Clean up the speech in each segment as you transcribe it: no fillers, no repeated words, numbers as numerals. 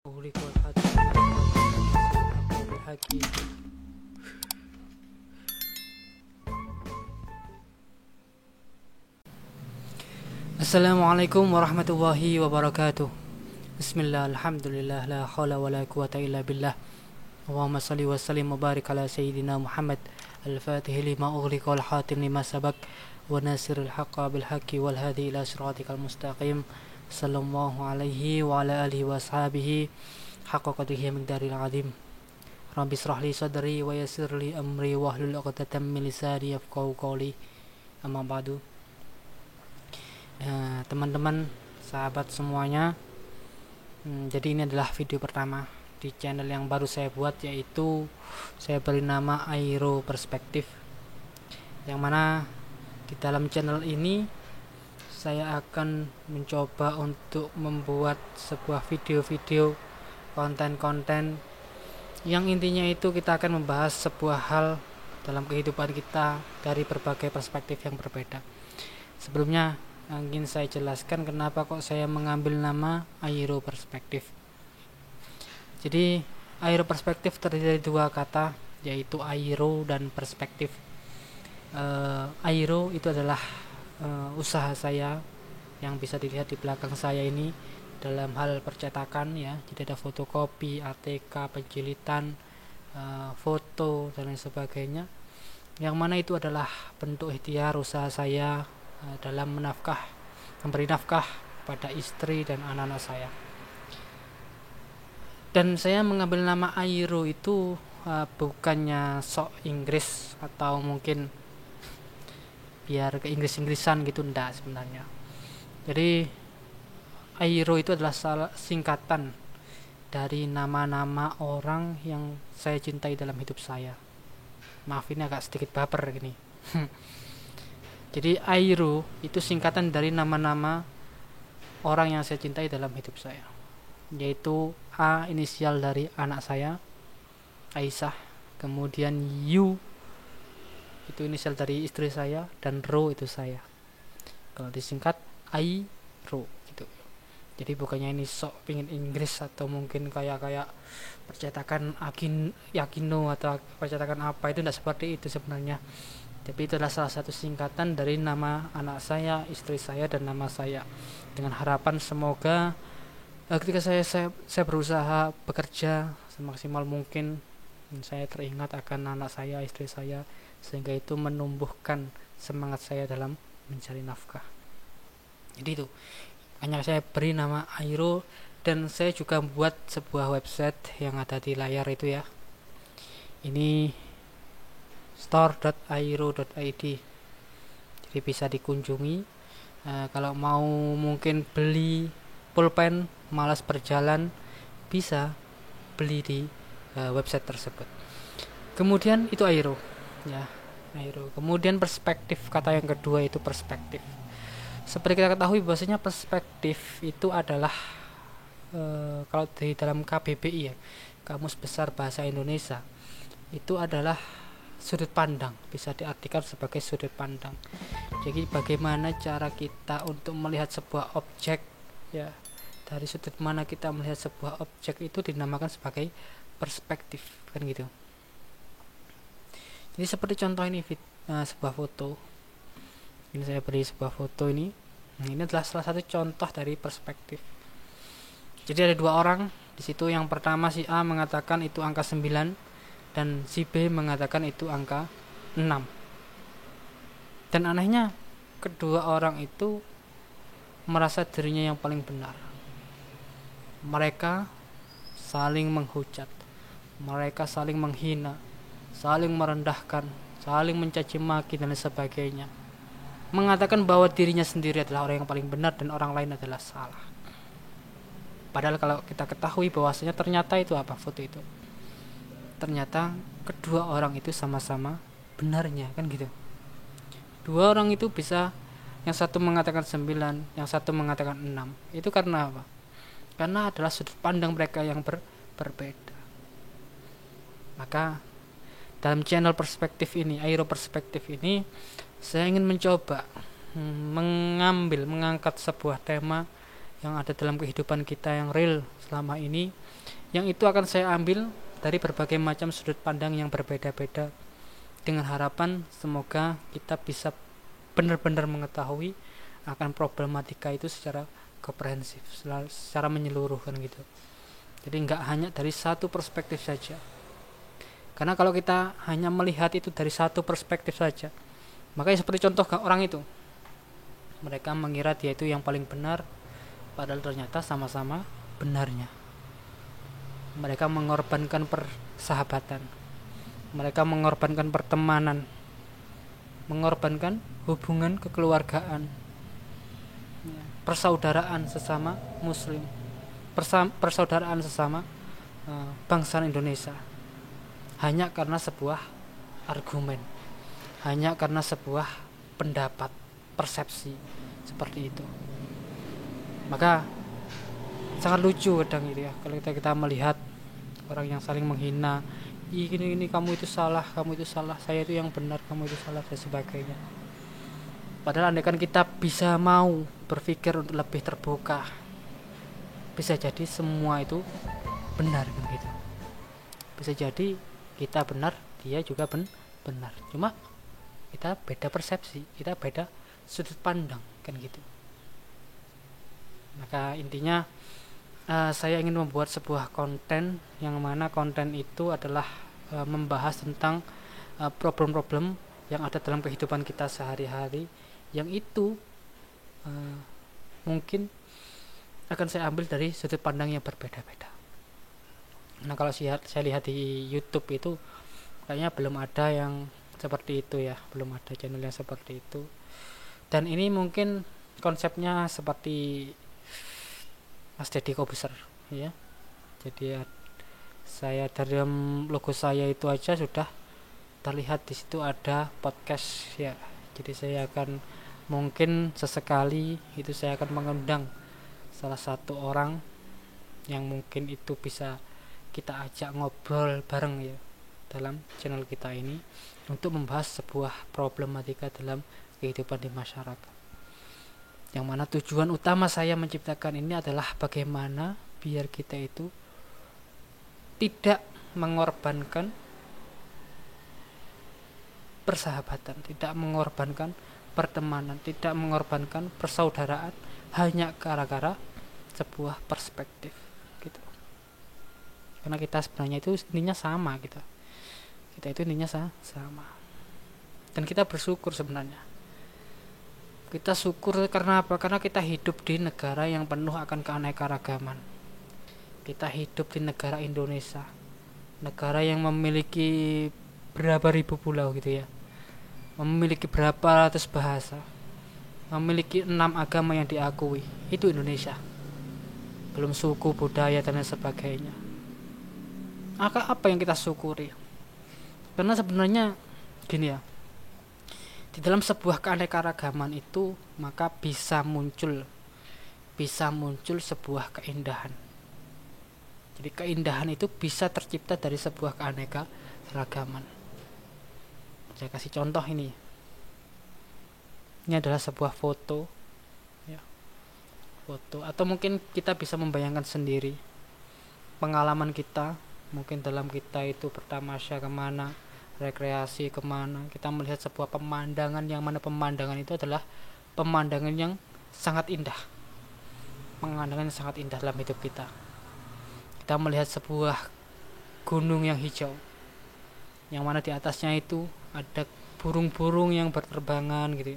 أغلق الحاتم بالحق. Assalamualaikum warahmatullahi wabarakatuh. Bismillah, alhamdulillah, la hawla wa la quwata illa billah. Allahumma salli wa sallim wa barik ala sayyidina Muhammad al-fatih lima ughliqa wal hatim lima sabak wa nasiril haqqa bil haqqi wal hadi ila siratikal mustaqim. Sallallahu alaihi wa ala alihi wa ashabihi haqqa qadrihi miqdaril azim. Rabbi israh li sadri wa yassir li amri wahlul 'uqdatam min lisani yafqahu qawli. Amma ba'du. Teman-teman, sahabat semuanya, jadi ini adalah video pertama di channel yang baru saya buat, yaitu saya beri nama Airo Perspektif, yang mana di dalam channel ini saya akan mencoba untuk membuat sebuah video-video, konten-konten yang intinya itu kita akan membahas sebuah hal dalam kehidupan kita dari berbagai perspektif yang berbeda. Sebelumnya ingin saya jelaskan kenapa kok saya mengambil nama Airo Perspektif. Jadi Airo Perspektif terdiri dari dua kata, yaitu airo dan perspektif. Airo itu adalah usaha saya yang bisa dilihat di belakang saya ini dalam hal percetakan, ya. Jadi ada fotokopi, ATK, penjilitan, foto dan lain sebagainya, yang mana itu adalah bentuk ikhtiar usaha saya dalam memberi nafkah pada istri dan anak-anak saya. Dan saya mengambil nama Airo itu bukannya sok Inggris atau mungkin biar ke Inggris-Inggrisan gitu, enggak sebenarnya. Jadi Airo itu adalah singkatan dari nama-nama orang yang saya cintai dalam hidup saya. Maaf, ini agak sedikit baper gini. Jadi Airo itu singkatan dari nama-nama orang yang saya cintai dalam hidup saya, yaitu A inisial dari anak saya, Aisyah, kemudian U itu inisial dari istri saya, dan Ro itu saya. Kalau disingkat Airo gitu. Jadi bukannya ini sok pingin Inggris atau mungkin kayak percetakan Yakino atau percetakan apa, itu tidak seperti itu sebenarnya. Tapi itu adalah salah satu singkatan dari nama anak saya, istri saya, dan nama saya, dengan harapan semoga ketika saya berusaha bekerja semaksimal mungkin, saya teringat akan anak saya, istri saya, sehingga itu menumbuhkan semangat saya dalam mencari nafkah. Jadi itu hanya saya beri nama Airo, dan saya juga membuat sebuah website yang ada di layar itu, ya. Ini store.airo.id, jadi bisa dikunjungi. Kalau mau mungkin beli pulpen, malas berjalan, bisa beli di website tersebut. Kemudian itu Airo, ya, Airo. Kemudian perspektif, kata yang kedua itu perspektif. Seperti kita ketahui bahwasanya perspektif itu adalah kalau di dalam KBBI, ya, Kamus Besar Bahasa Indonesia, itu adalah sudut pandang, bisa diartikan sebagai sudut pandang. Jadi bagaimana cara kita untuk melihat sebuah objek, ya, dari sudut mana kita melihat sebuah objek itu dinamakan sebagai perspektif, kan gitu. Jadi seperti contoh ini sebuah foto. Ini saya beri sebuah foto ini. Ini adalah salah satu contoh dari perspektif. Jadi ada dua orang di situ. Yang pertama si A mengatakan itu angka 9 dan si B mengatakan itu angka 6. Dan anehnya kedua orang itu merasa dirinya yang paling benar. Mereka saling menghujat, mereka saling menghina, saling merendahkan, saling mencaci maki dan sebagainya, mengatakan bahwa dirinya sendiri adalah orang yang paling benar dan orang lain adalah salah. Padahal kalau kita ketahui bahwasanya ternyata itu apa foto itu, ternyata kedua orang itu sama-sama benarnya, kan gitu. Dua orang itu bisa, yang satu mengatakan 9, yang satu mengatakan 6. Itu karena apa? Karena adalah sudut pandang mereka yang berbeda. Maka dalam channel perspektif ini, Airo Perspektif ini, saya ingin mencoba mengangkat sebuah tema yang ada dalam kehidupan kita yang real selama ini, yang itu akan saya ambil dari berbagai macam sudut pandang yang berbeda-beda, dengan harapan semoga kita bisa benar-benar mengetahui akan problematika itu secara komprehensif, secara menyeluruh kan gitu. Jadi nggak hanya dari satu perspektif saja, karena kalau kita hanya melihat itu dari satu perspektif saja, maka seperti contoh orang itu, mereka mengira dia itu yang paling benar, padahal ternyata sama-sama benarnya. Mereka mengorbankan persahabatan, mereka mengorbankan pertemanan, mengorbankan hubungan kekeluargaan, persaudaraan sesama muslim, persaudaraan sesama bangsa Indonesia, hanya karena sebuah argumen, hanya karena sebuah pendapat, persepsi seperti itu. Maka sangat lucu kadang itu ya, kalau kita melihat orang yang saling menghina, ini kamu itu salah, saya itu yang benar, kamu itu salah, dan sebagainya. Padahal andaikan kita bisa mau berpikir untuk lebih terbuka, bisa jadi semua itu benar kan gitu. Bisa jadi kita benar, dia juga benar. Cuma kita beda persepsi, kita beda sudut pandang kan gitu. Maka intinya saya ingin membuat sebuah konten yang mana konten itu adalah membahas tentang problem-problem yang ada dalam kehidupan kita sehari-hari, yang itu mungkin akan saya ambil dari sudut pandang yang berbeda-beda. Nah, kalau saya lihat di YouTube itu kayaknya belum ada yang seperti itu ya, belum ada channel yang seperti itu. Dan ini mungkin konsepnya seperti Mas Deddy Kobuser ya. Jadi saya dalam logo saya itu aja sudah terlihat di situ ada podcast ya. Jadi saya akan mungkin sesekali itu saya akan mengundang salah satu orang yang mungkin itu bisa kita ajak ngobrol bareng ya dalam channel kita ini untuk membahas sebuah problematika dalam kehidupan di masyarakat. Yang mana tujuan utama saya menciptakan ini adalah bagaimana biar kita itu tidak mengorbankan persahabatan, tidak mengorbankan pertemanan, tidak mengorbankan persaudaraan hanya gara-gara sebuah perspektif gitu. Karena kita sebenarnya itu intinya sama gitu. Kita itu intinya sama. Dan kita bersyukur sebenarnya. Kita syukur karena apa? Karena kita hidup di negara yang penuh akan keanekaragaman. Kita hidup di negara Indonesia, negara yang memiliki berapa ribu pulau gitu ya, memiliki berapa ratus bahasa, memiliki 6 agama yang diakui. Itu Indonesia. Belum suku, budaya dan sebagainya. Apa yang kita syukuri? Karena sebenarnya gini ya, di dalam sebuah keanekaragaman itu maka bisa muncul sebuah keindahan. Jadi keindahan itu bisa tercipta dari sebuah keanekaragaman. Saya kasih contoh ini. Ini adalah sebuah foto ya. Foto, atau mungkin kita bisa membayangkan sendiri pengalaman kita, mungkin dalam kita itu bertamasya kemana, rekreasi kemana, kita melihat sebuah pemandangan yang mana pemandangan itu adalah pemandangan yang sangat indah, pemandangan yang sangat indah dalam hidup kita. Kita melihat sebuah gunung yang hijau, yang mana di atasnya itu ada burung-burung yang berterbangan gitu.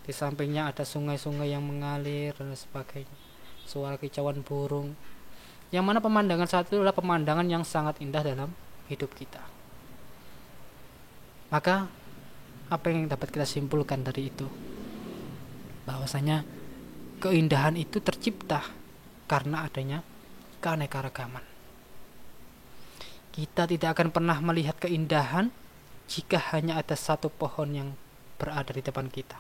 Di sampingnya ada sungai-sungai yang mengalir dan sebagainya, suara kicauan burung, yang mana pemandangan saat itu adalah pemandangan yang sangat indah dalam hidup kita. Maka apa yang dapat kita simpulkan dari itu? Bahwasanya keindahan itu tercipta karena adanya keanekaragaman. Kita tidak akan pernah melihat keindahan jika hanya ada satu pohon yang berada di depan kita.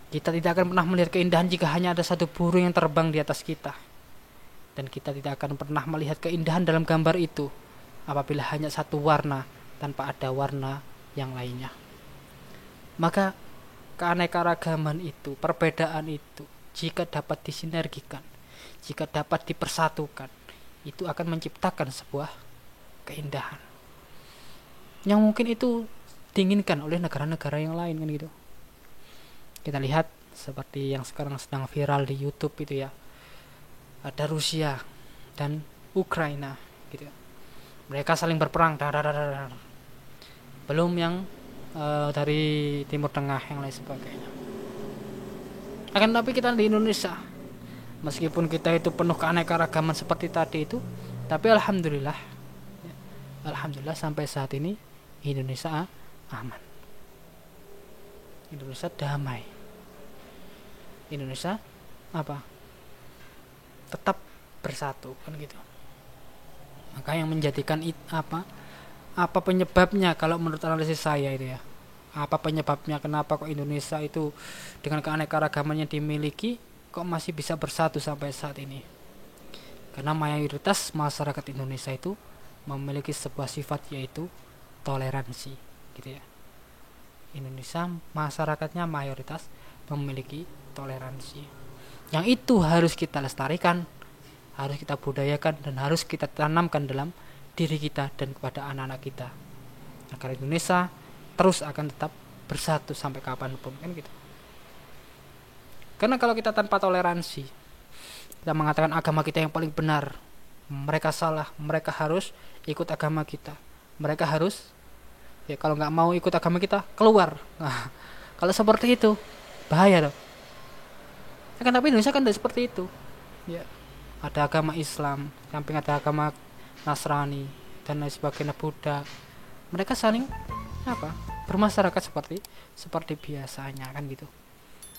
Kita tidak akan pernah melihat keindahan jika hanya ada satu burung yang terbang di atas kita. Dan kita tidak akan pernah melihat keindahan dalam gambar itu apabila hanya satu warna tanpa ada warna yang lainnya. Maka keanekaragaman itu, perbedaan itu, jika dapat disinergikan, jika dapat dipersatukan, itu akan menciptakan sebuah keindahan yang mungkin itu diinginkan oleh negara-negara yang lain kan gitu. Kita lihat seperti yang sekarang sedang viral di YouTube itu ya, ada Rusia dan Ukraina gitu. Mereka saling berperang, belum yang dari Timur Tengah yang lain sebagainya. Akan tapi kita di Indonesia, meskipun kita itu penuh keanekaragaman seperti tadi itu, tapi alhamdulillah sampai saat ini Indonesia aman, Indonesia damai, Indonesia tetap bersatu kan gitu. Maka yang menjadikan apa penyebabnya, kalau menurut analisis saya itu ya, apa penyebabnya kenapa kok Indonesia itu dengan keanekaragamannya dimiliki kok masih bisa bersatu sampai saat ini? Karena mayoritas masyarakat Indonesia itu memiliki sebuah sifat, yaitu toleransi gitu ya. Indonesia masyarakatnya mayoritas memiliki toleransi, yang itu harus kita lestarikan, harus kita budayakan, dan harus kita tanamkan dalam diri kita dan kepada anak-anak kita, agar Indonesia terus akan tetap bersatu sampai kapanpun kan gitu. Karena kalau kita tanpa toleransi, kita mengatakan agama kita yang paling benar, mereka salah, mereka harus ikut agama kita, mereka harus ya, kalau nggak mau ikut agama kita keluar. Nah, kalau seperti itu bahaya dong. Kan tapi Indonesia kan tidak seperti itu ya. Ada agama Islam, samping ada agama Nasrani dan lain sebagainya, Buddha. Mereka saling bermasyarakat seperti biasanya kan gitu.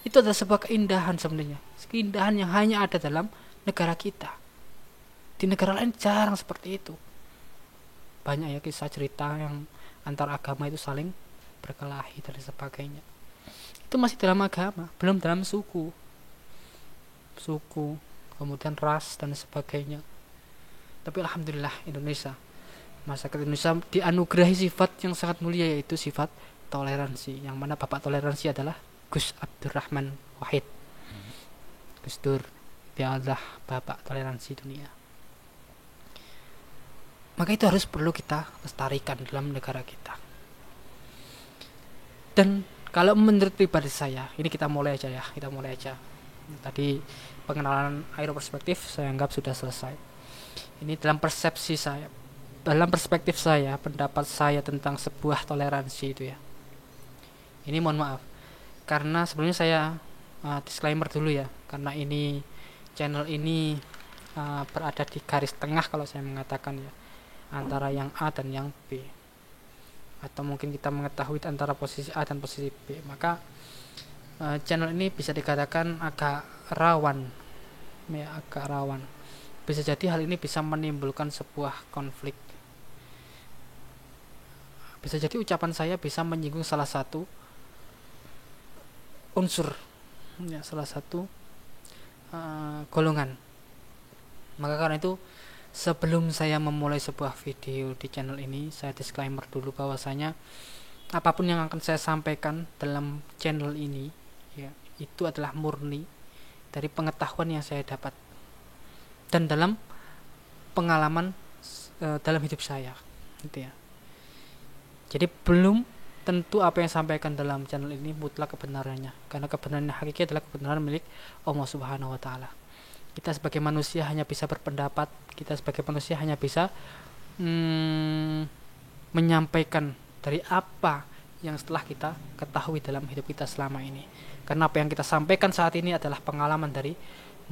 Itu adalah sebuah keindahan sebenarnya, keindahan yang hanya ada dalam negara kita. Di negara lain jarang seperti itu. Banyak ya kisah cerita yang antar agama itu saling berkelahi dan sebagainya. Itu masih dalam agama, belum dalam suku, kemudian ras dan sebagainya. Tapi alhamdulillah masyarakat Indonesia dianugerahi sifat yang sangat mulia, yaitu sifat toleransi, yang mana bapak toleransi adalah Gus Abdurrahman Wahid. Gus Dur, dia adalah bapak toleransi dunia. Maka itu harus perlu kita lestarikan dalam negara kita. Dan kalau menurut pribadi saya, ini kita mulai aja. Tadi pengenalan aeroperspektif saya anggap sudah selesai. Ini dalam persepsi saya, dalam perspektif saya, pendapat saya tentang sebuah toleransi itu ya. Ini mohon maaf, karena sebelumnya saya disclaimer dulu ya, karena ini channel ini berada di garis tengah kalau saya mengatakan ya, antara yang A dan yang B, atau mungkin kita mengetahui antara posisi A dan posisi B. Maka channel ini bisa dikatakan agak rawan. Bisa jadi hal ini bisa menimbulkan sebuah konflik. Bisa jadi ucapan saya bisa menyinggung salah satu unsur ya, salah satu golongan. Maka karena itu, sebelum saya memulai sebuah video di channel ini, saya disclaimer dulu bahwasanya apapun yang akan saya sampaikan dalam channel ini ya, itu adalah murni dari pengetahuan yang saya dapat dan dalam pengalaman dalam hidup saya gitu ya. Jadi belum tentu apa yang sampaikan dalam channel ini mutlak kebenarannya, karena kebenaran hakiki adalah kebenaran milik Allah Subhanahu wa taala. Kita sebagai manusia hanya bisa berpendapat, kita sebagai manusia hanya bisa menyampaikan dari apa yang setelah kita ketahui dalam hidup kita selama ini. Karena apa yang kita sampaikan saat ini adalah pengalaman dari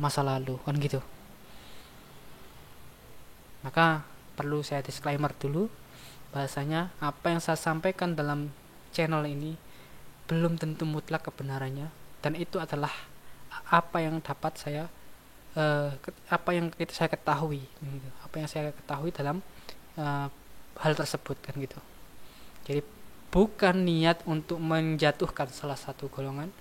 masa lalu, kan gitu. Maka perlu saya disclaimer dulu bahasanya apa yang saya sampaikan dalam channel ini belum tentu mutlak kebenarannya, dan itu adalah apa yang dapat saya apa yang saya ketahui gitu. Apa yang saya ketahui dalam hal tersebut kan gitu. Jadi bukan niat untuk menjatuhkan salah satu golongan,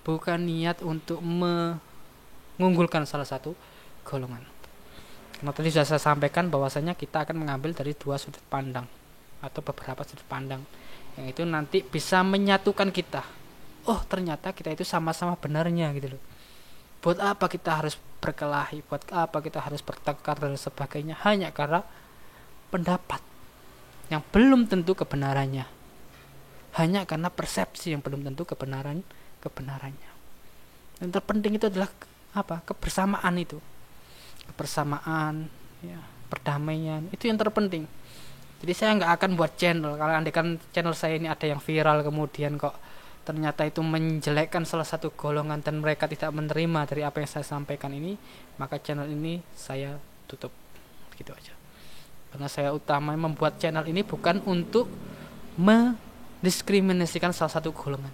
bukan niat untuk mengunggulkan salah satu golongan. Karena tadi sudah saya sampaikan bahwasanya kita akan mengambil dari dua sudut pandang atau beberapa sudut pandang yang itu nanti bisa menyatukan kita. Oh, ternyata kita itu sama-sama benarnya gitu loh. Buat apa kita harus berkelahi, buat apa kita harus bertengkar dan sebagainya, hanya karena pendapat yang belum tentu kebenarannya, hanya karena persepsi yang belum tentu kebenarannya. Yang terpenting itu adalah apa? Kebersamaan itu, kebersamaan, ya, perdamaian, itu yang terpenting. Jadi saya nggak akan buat channel, kalau andaikan channel saya ini ada yang viral kemudian kok ternyata itu menjelekkan salah satu golongan dan mereka tidak menerima dari apa yang saya sampaikan ini, maka channel ini saya tutup, gitu aja. Karena saya utama membuat channel ini bukan untuk mendiskriminasikan salah satu golongan,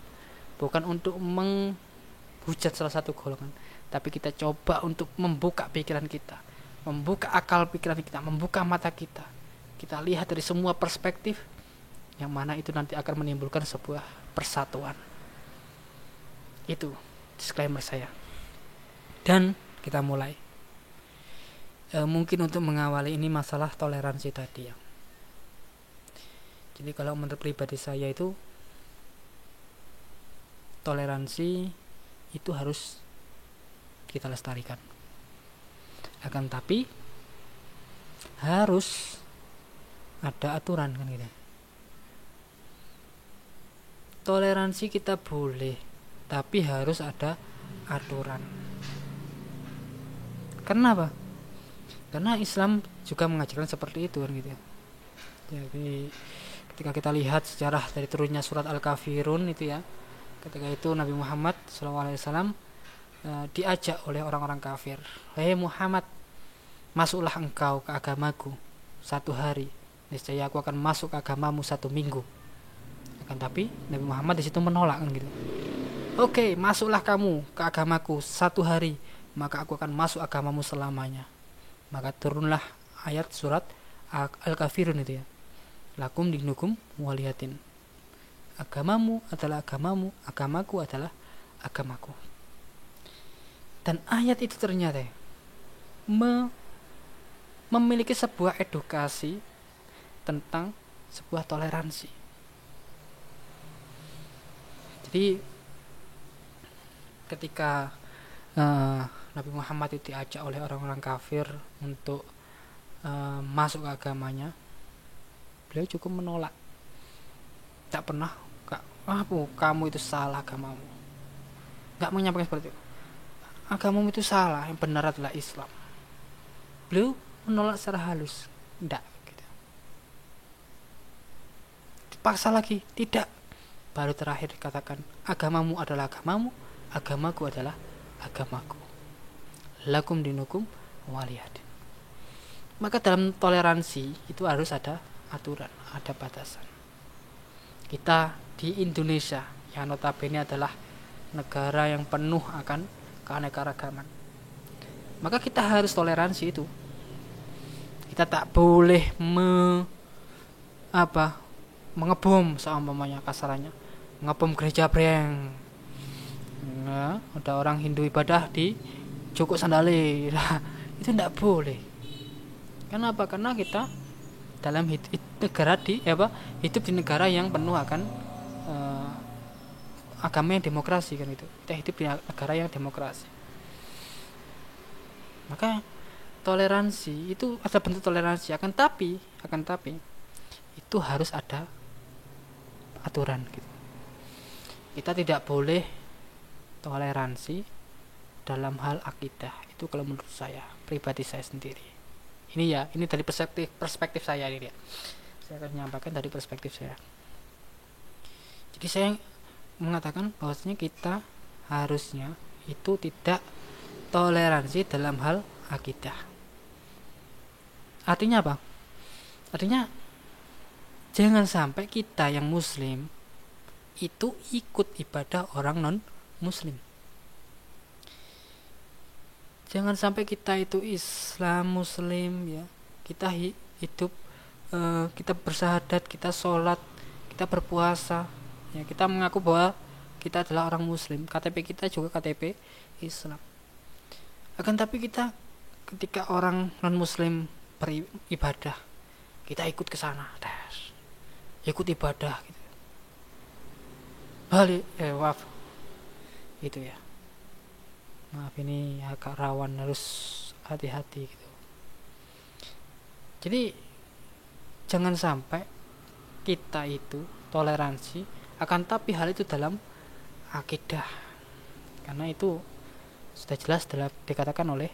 bukan untuk menghujat salah satu golongan, tapi kita coba untuk membuka pikiran kita, membuka akal pikiran kita, membuka mata kita. Kita lihat dari semua perspektif, yang mana itu nanti akan menimbulkan sebuah persatuan. Itu disclaimer saya. Dan kita mulai. Mungkin untuk mengawali ini masalah toleransi tadi ya. Jadi kalau menurut pribadi saya itu, toleransi itu harus kita lestarikan. Akan tapi harus ada aturan kan gitu. Toleransi kita boleh, tapi harus ada aturan. Kenapa? Karena Islam juga mengajarkan seperti itu kan gitu. Jadi ketika kita lihat sejarah dari turunnya surat Al-Kafirun itu ya, ketika itu Nabi Muhammad SAW diajak oleh orang-orang kafir, "Hei Muhammad, masuklah engkau ke agamaku 1 hari, niscaya aku akan masuk ke agamamu 1 minggu." Akan tapi Nabi Muhammad di situ menolak kan gitu. "Oke, masuklah kamu ke agamaku 1 hari, maka aku akan masuk agamamu selamanya." Maka turunlah ayat surat Al-Kafirun itu ya. Lakum dinukum waliyatin. Agamamu adalah agamamu, agamaku adalah agamaku. Dan ayat itu ternyata memiliki sebuah edukasi tentang sebuah toleransi. Jadi ketika Nabi Muhammad itu diajak oleh orang-orang kafir untuk masuk ke agamanya, beliau cukup menolak. Tak pernah kamu itu salah agamamu. Gak menyampaikan seperti itu. Agamamu itu salah, yang benar adalah Islam. Beliau menolak secara halus. Tidak gitu. Dipaksa lagi, tidak. Baru terakhir dikatakan, agamamu adalah agamamu, agamaku adalah agamaku. Lakum dinukum waliyadin. Maka dalam toleransi itu harus ada aturan, ada batasan. Kita di Indonesia yang notabene adalah negara yang penuh akan keanekaragaman, maka kita harus toleransi itu. Kita tak boleh mengebom, seumpamanya kasarannya, ngebom gereja breng. Nah, ada orang Hindu ibadah di cukup sandale, itu tidak boleh. Kenapa? Karena kita dalam hidup di negara yang penuh akan agama yang demokrasi kan itu. Kita hidup di negara yang demokrasi. Maka toleransi itu ada bentuk toleransi, akan tapi itu harus ada aturan gitu. Kita tidak boleh toleransi dalam hal akidah. Itu kalau menurut saya, pribadi saya sendiri. Ini dari perspektif saya ini ya. Saya akan menyampaikan dari perspektif saya. Jadi saya mengatakan bahwasanya kita harusnya itu tidak toleransi dalam hal akidah. Artinya apa? Artinya jangan sampai kita yang muslim itu ikut ibadah orang non muslim. Jangan sampai kita itu Islam muslim ya, kita hidup, kita bersyahadat, kita sholat, kita berpuasa ya, kita mengaku bahwa kita adalah orang muslim, KTP kita juga KTP Islam. Akan tapi kita ketika orang non muslim beribadah, kita ikut ke sana, ikut ibadah gitu. Itu ya. maaf ini agak rawan, harus hati-hati gitu. Jadi jangan sampai kita itu toleransi, akan tapi hal itu dalam akidah, karena itu sudah jelas dikatakan oleh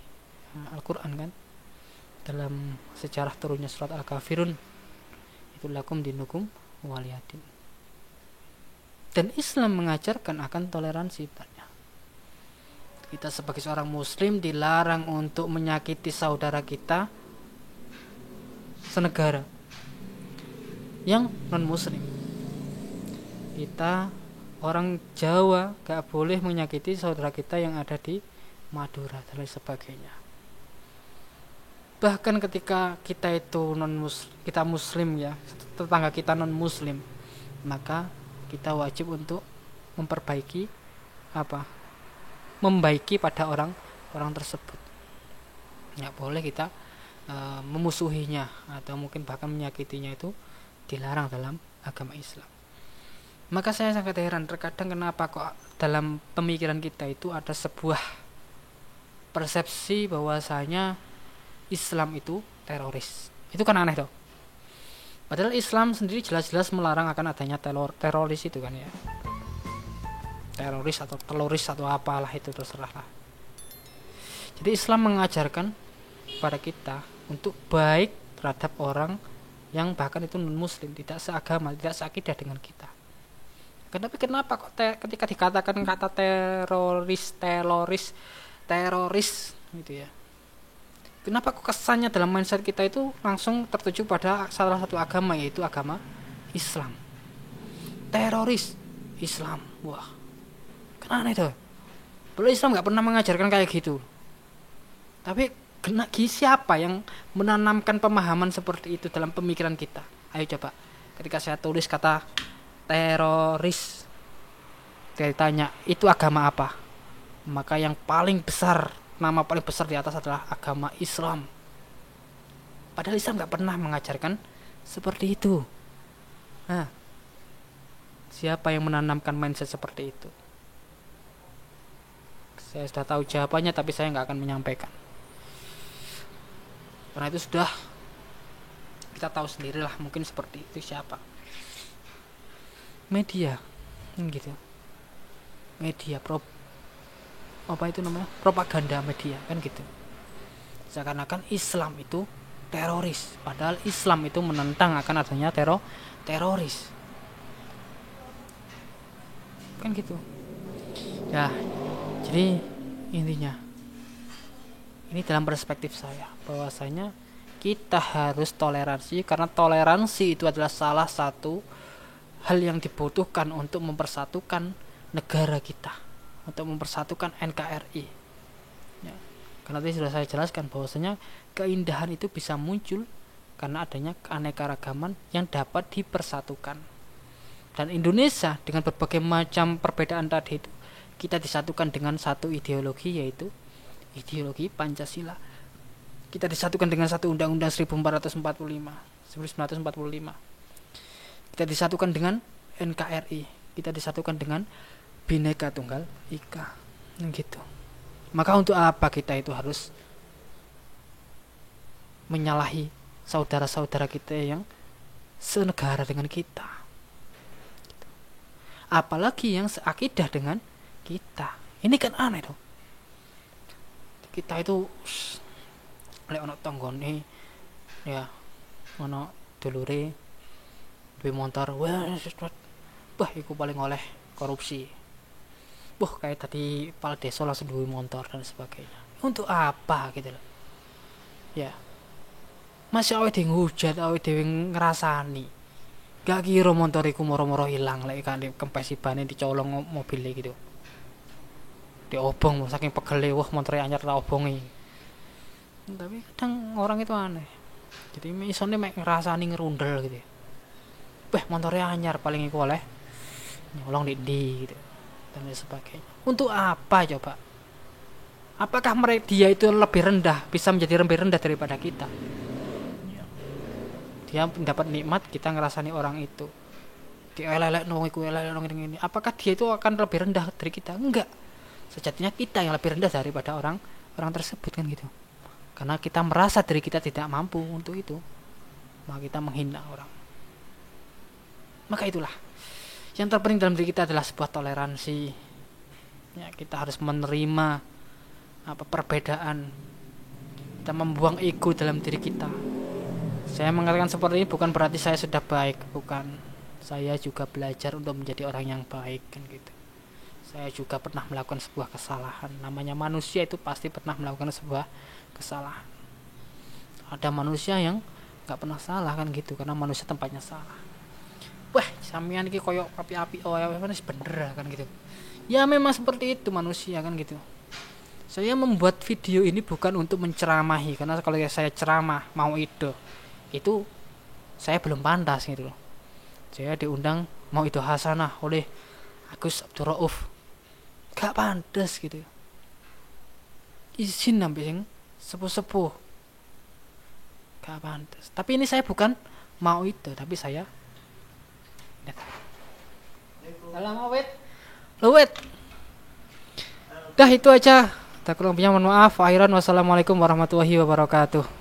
Al-Quran kan, dalam sejarah turunnya surat Al-Kafirun, itu lakum dinukum waliyadin. Dan Islam mengajarkan akan toleransi. Kita sebagai seorang muslim dilarang untuk menyakiti saudara kita senegara yang non muslim. Kita orang Jawa gak boleh menyakiti saudara kita yang ada di Madura dan lain sebagainya. Bahkan ketika kita itu kita muslim ya, tetangga kita non muslim, maka kita wajib untuk membaiki pada orang tersebut. Nggak boleh kita memusuhinya atau mungkin bahkan menyakitinya, itu dilarang dalam agama Islam. Maka saya sangat heran terkadang kenapa kok dalam pemikiran kita itu ada sebuah persepsi bahwasanya Islam itu teroris. Itu kan aneh toh. Padahal Islam sendiri jelas-jelas melarang akan adanya teroris itu kan ya. Teroris atau teroris atau apalah itu terserah lah. Jadi Islam mengajarkan pada kita untuk baik terhadap orang yang bahkan itu non muslim, tidak seagama, tidak seakidah dengan kita. Kenapa kok ketika dikatakan kata teroris gitu ya, kenapa kok kesannya dalam mindset kita itu langsung tertuju pada salah satu agama, yaitu agama Islam. Teroris Islam, wah kan aneh tuh. Belum, Islam nggak pernah mengajarkan kayak gitu. Tapi siapa yang menanamkan pemahaman seperti itu dalam pemikiran kita? Ayo coba, ketika saya tulis kata teroris, saya tanya itu agama apa, maka yang paling besar, nama paling besar di atas adalah agama Islam. Padahal Islam gak pernah mengajarkan seperti itu. Nah, siapa yang menanamkan mindset seperti itu? Saya sudah tahu jawabannya, tapi saya gak akan menyampaikan. Karena itu sudah kita tahu sendirilah, mungkin seperti itu siapa. Media, gitu. Media propaganda media kan gitu. Seakan-akan Islam itu teroris, padahal Islam itu menentang akan adanya teroris. Kan gitu. Ya, jadi intinya ini dalam perspektif saya, bahwasanya kita harus toleransi, karena toleransi itu adalah salah satu hal yang dibutuhkan untuk mempersatukan negara kita, untuk mempersatukan NKRI ya. Karena tadi sudah saya jelaskan bahwasanya keindahan itu bisa muncul karena adanya keanekaragaman yang dapat dipersatukan. Dan Indonesia dengan berbagai macam perbedaan tadi itu, kita disatukan dengan satu ideologi, yaitu ideologi Pancasila. Kita disatukan dengan satu Undang-Undang 1945. Kita disatukan dengan NKRI. Kita disatukan dengan Bhinneka Tunggal Ika, gitu. Maka untuk apa kita itu harus menyalahi saudara-saudara kita yang senegara dengan kita, gitu. Apalagi yang seakidah dengan kita. Ini kan aneh dong. Kita itu lek ono tanggane ya, ono dulure duwe motor, wah iku paling oleh korupsi. Kayak tadi kepala desa langsung duwe motor dan sebagainya. Untuk apa gitu loh. Ya. Masih awake dhewe ngujat, awake dhewe ngrasani. Gak kira motor iku moro-moro ilang lek kan kempes ibane dicolong mobil gitu. Diobong saking pegele, wah motornya anyar tak obongi. Tapi kadang orang itu aneh. Jadi isone mek ngrasani ngerundel gitu. Motornya anyar paling iku oleh nyolong di gitu dan sebagainya. Untuk apa coba? Apakah dia itu lebih rendah, bisa menjadi lebih rendah daripada kita? Dia mendapat nikmat, kita ngerasani orang itu dielelek nong iku elelek nong ini. Apakah dia itu akan lebih rendah dari kita? Enggak. sejatinya kita yang lebih rendah daripada orang tersebut kan gitu. Karena kita merasa diri kita tidak mampu untuk itu, maka kita menghina orang. Maka itulah yang terpenting dalam diri kita adalah sebuah toleransi. Ya, kita harus menerima perbedaan. Kita membuang ego dalam diri kita. Saya mengatakan seperti ini bukan berarti saya sudah baik, bukan. Saya juga belajar untuk menjadi orang yang baik kan gitu. Saya juga pernah melakukan sebuah kesalahan. Namanya manusia itu pasti pernah melakukan sebuah kesalahan. Ada manusia yang nggak pernah salah kan gitu, karena manusia tempatnya salah. Wah, sampean iki koyo api-api wis bener kan gitu. Ya memang seperti itu manusia kan gitu. Saya membuat video ini bukan untuk menceramahi, karena kalau saya ceramah mau itu saya belum pantas gitu loh. Saya diundang mau itu hasanah oleh Agus Abdurrauf, gak pantas gitu. Izin sampai sing sepuh-sepuh, gak pantas. Tapi ini saya bukan mau itu, tapi saya dalam awet luwet. Dah itu aja. Tak kurang lebihnya mohon maaf. Akhiran wassalamualaikum warahmatullahi wabarakatuh.